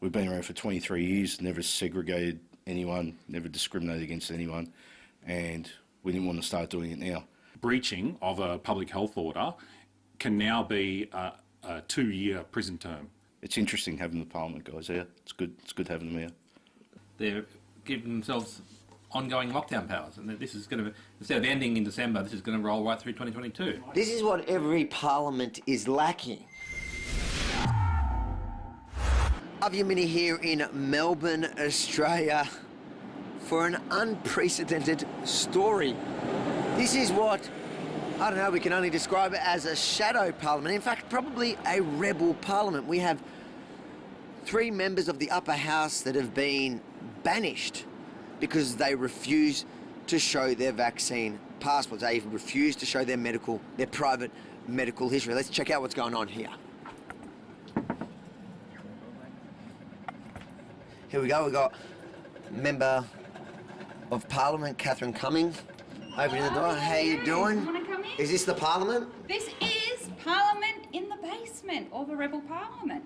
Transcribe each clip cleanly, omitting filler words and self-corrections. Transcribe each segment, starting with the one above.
We've been around for 23 years, never segregated anyone, never discriminated against anyone, and we didn't want to start doing it now. Breaching of a public health order can now be a 2-year prison term. It's interesting having the Parliament guys here. It's good having them here. They're giving themselves ongoing lockdown powers, and this is going to, instead of ending in December, this is going to roll right through 2022. This is what every Parliament is lacking. Mini here in Melbourne, Australia, for an unprecedented story. This is what, I don't know, we can only describe it as a shadow parliament. In fact, probably a rebel parliament. We have 3 members of the upper house that have been banished because they refuse to show their vaccine passports. They even refuse to show their private medical history. Let's check out what's going on here. Here we go, we got Member of Parliament, Catherine Cumming, opening the door. How you doing? Want to come in? Is this the Parliament? This is Parliament in the basement, or the Rebel Parliament.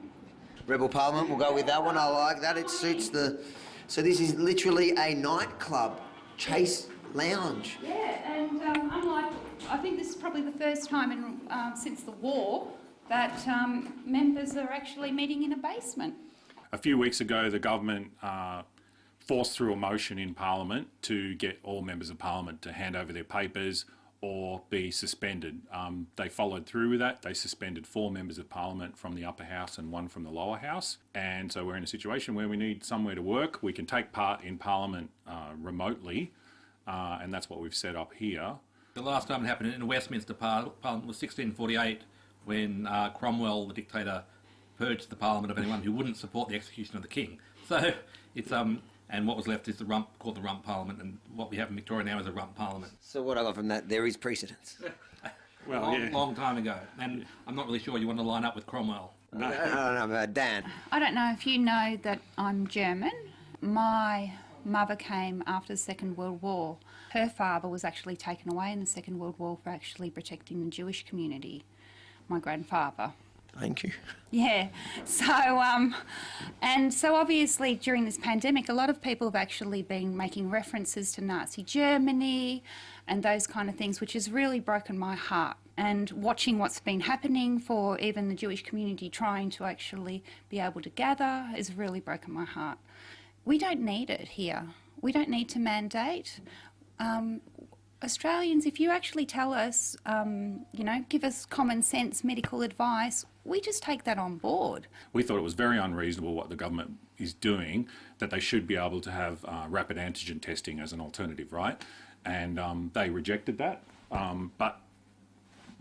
Rebel Parliament, we'll go with that one. I like that. It suits the... So this is literally a nightclub, Chaise Lounge. Yeah, and unlike, I think this is probably the first time in since the war that members are actually meeting in a basement. A few weeks ago, the government forced through a motion in Parliament to get all members of Parliament to hand over their papers or be suspended. They followed through with that. They suspended 4 members of Parliament from the upper house and 1 from the lower house. And so we're in a situation where we need somewhere to work. We can take part in Parliament remotely, and that's what we've set up here. The last time it happened in Westminster Parliament was 1648, when Cromwell, the dictator, purged the Parliament of anyone who wouldn't support the execution of the King. So it's and what was left is the rump, called the Rump Parliament, and what we have in Victoria now is a Rump Parliament. So what I got from that, there is precedence. Well, long time ago, and I'm not really sure you want to line up with Cromwell. I don't know, Dan. I don't know if you know that I'm German. My mother came after the Second World War. Her father was actually taken away in the Second World War for actually protecting the Jewish community, my grandfather. Thank you. Yeah, so obviously during this pandemic, a lot of people have actually been making references to Nazi Germany and those kind of things, which has really broken my heart. And watching what's been happening for even the Jewish community trying to actually be able to gather has really broken my heart. We don't need it here. We don't need to mandate. Australians, if you actually tell us, give us common sense medical advice, we just take that on board. We thought it was very unreasonable what the government is doing, that they should be able to have rapid antigen testing as an alternative, right? And they rejected that, but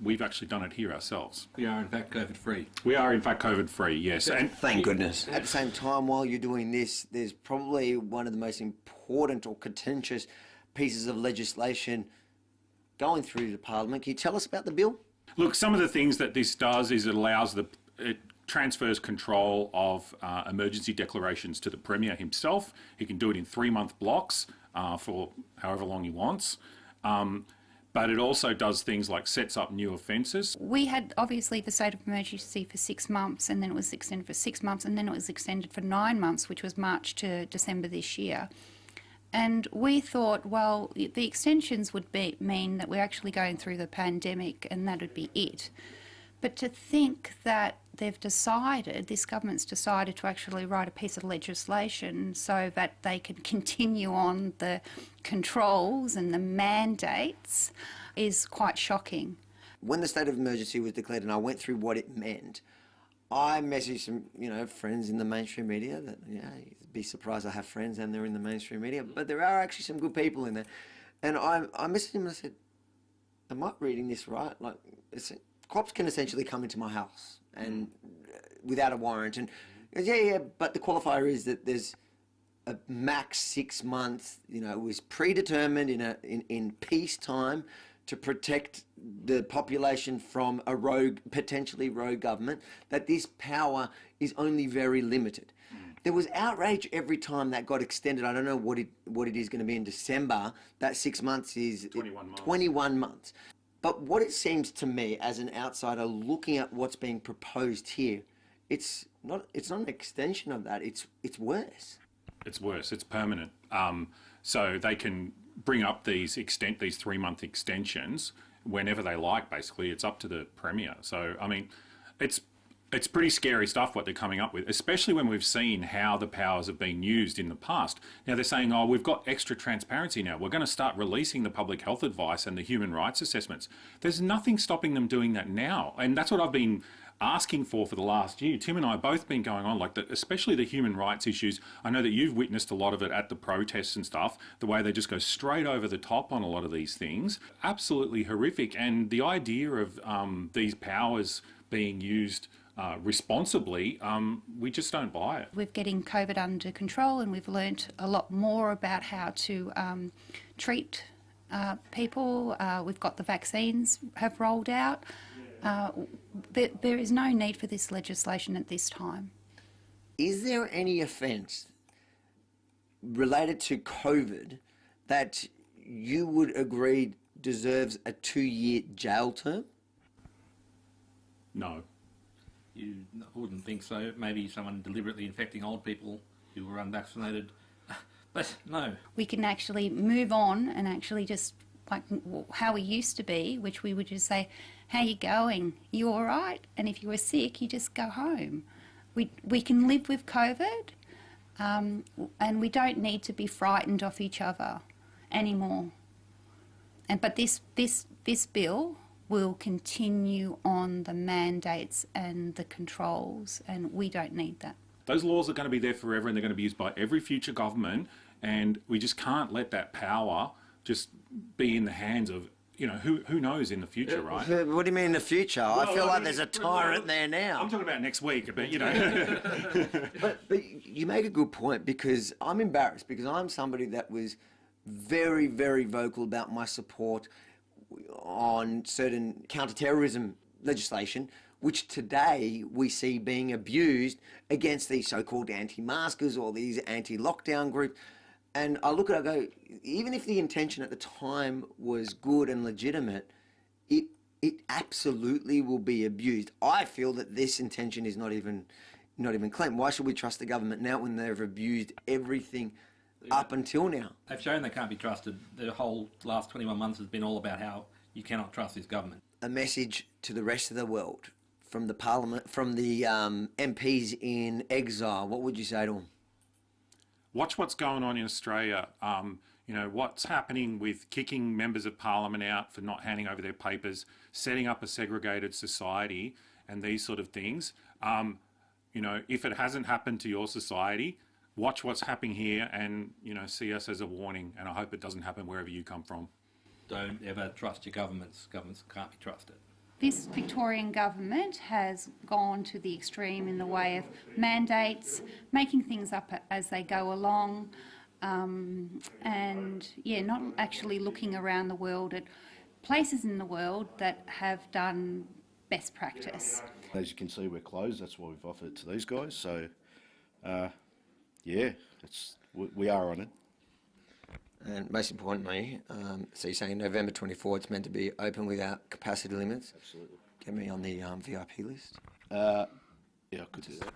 we've actually done it here ourselves. We are in fact COVID-free. We are in fact COVID-free, yes. And thank goodness. At the same time, while you're doing this, there's probably one of the most important or contentious pieces of legislation going through the Parliament. Can you tell us about the bill? Look, some of the things that this does is it transfers control of emergency declarations to the Premier himself. He can do it in 3-month blocks for however long he wants. But it also does things like sets up new offences. We had obviously the state of emergency for 6 months, and then it was extended for 6 months, and then it was extended for 9 months, which was March to December this year. And we thought, well, the extensions would mean that we're actually going through the pandemic and that would be it. But to think that this government's decided to actually write a piece of legislation so that they can continue on the controls and the mandates is quite shocking. When the state of emergency was declared and I went through what it meant, I messaged some, friends in the mainstream media that, you'd be surprised I have friends and they're in the mainstream media, but there are actually some good people in there. And I messaged him and I said, am I reading this right? Like, cops can essentially come into my house and without a warrant. And he goes, yeah, but the qualifier is that there's a max 6 months, it was predetermined in peacetime to protect the population from a potentially rogue government, that this power is only very limited. There was outrage every time that got extended. I don't know what it is going to be in December. That 6 months is 21 months. But what it seems to me as an outsider looking at what's being proposed here, it's It's not an extension of that. It's worse. It's worse. It's permanent. So they can bring up these 3-month extensions whenever they like. Basically, it's up to the Premier. So I mean, it's pretty scary stuff what they're coming up with, especially when we've seen how the powers have been used in the past. Now they're saying, oh, we've got extra transparency now. We're going to start releasing the public health advice and the human rights assessments. There's nothing stopping them doing that now. And that's what I've been asking for the last year. Tim and I have both been going on, like especially the human rights issues. I know that you've witnessed a lot of it at the protests and stuff, the way they just go straight over the top on a lot of these things. Absolutely horrific. And the idea of these powers being used responsibly, we just don't buy it. We're getting COVID under control, and we've learnt a lot more about how to treat people. We've got the vaccines have rolled out. There is no need for this legislation at this time. Is there any offence related to COVID that you would agree deserves a 2-year jail term? No. You wouldn't think so. Maybe someone deliberately infecting old people who were unvaccinated. But no. We can actually move on and actually just like how we used to be, which we would just say, how you going? You all right? And if you were sick, you just go home. We can live with COVID, and we don't need to be frightened of each other anymore. But this bill will continue on the mandates and the controls, and we don't need that. Those laws are going to be there forever, and they're going to be used by every future government, and we just can't let that power just be in the hands of, who knows in the future, right? What do you mean in the future? I feel like there's a tyrant there now. I'm talking about next week, but But you make a good point, because I'm embarrassed, because I'm somebody that was very, very vocal about my support on certain counter-terrorism legislation, which today we see being abused against these so-called anti-maskers or these anti-lockdown groups. And I look at it, I go, even if the intention at the time was good and legitimate, it absolutely will be abused. I feel that this intention is not even clean. Why should we trust the government now when they've abused everything up until now? They've shown they can't be trusted. The whole last 21 months has been all about how you cannot trust this government. A message to the rest of the world from the Parliament, from the MPs in exile. What would you say to them? Watch what's going on in Australia. What's happening with kicking members of Parliament out for not handing over their papers, setting up a segregated society, and these sort of things. If it hasn't happened to your society, watch what's happening here, and see us as a warning. And I hope it doesn't happen wherever you come from. Don't ever trust your governments. Governments can't be trusted. This Victorian government has gone to the extreme in the way of mandates, making things up as they go along, not actually looking around the world at places in the world that have done best practice. As you can see, we're closed. That's why we've offered it to these guys. So, we are on it. And most importantly, so you're saying November 24, it's meant to be open without capacity limits? Absolutely. Get me on the VIP list. Yeah, I could do that.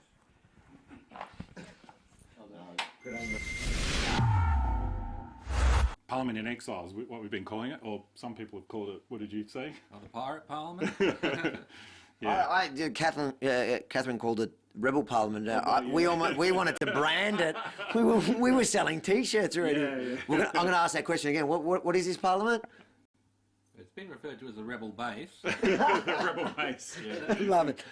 Parliament in exile is what we've been calling it, or some people have called it. What did you say? Oh, the pirate parliament? Yeah. Catherine called it Rebel Parliament. We wanted to brand it. We were selling T-shirts already. Yeah. I'm going to ask that question again. What is this Parliament? It's been referred to as a rebel base. Rebel base. Yeah. Love it.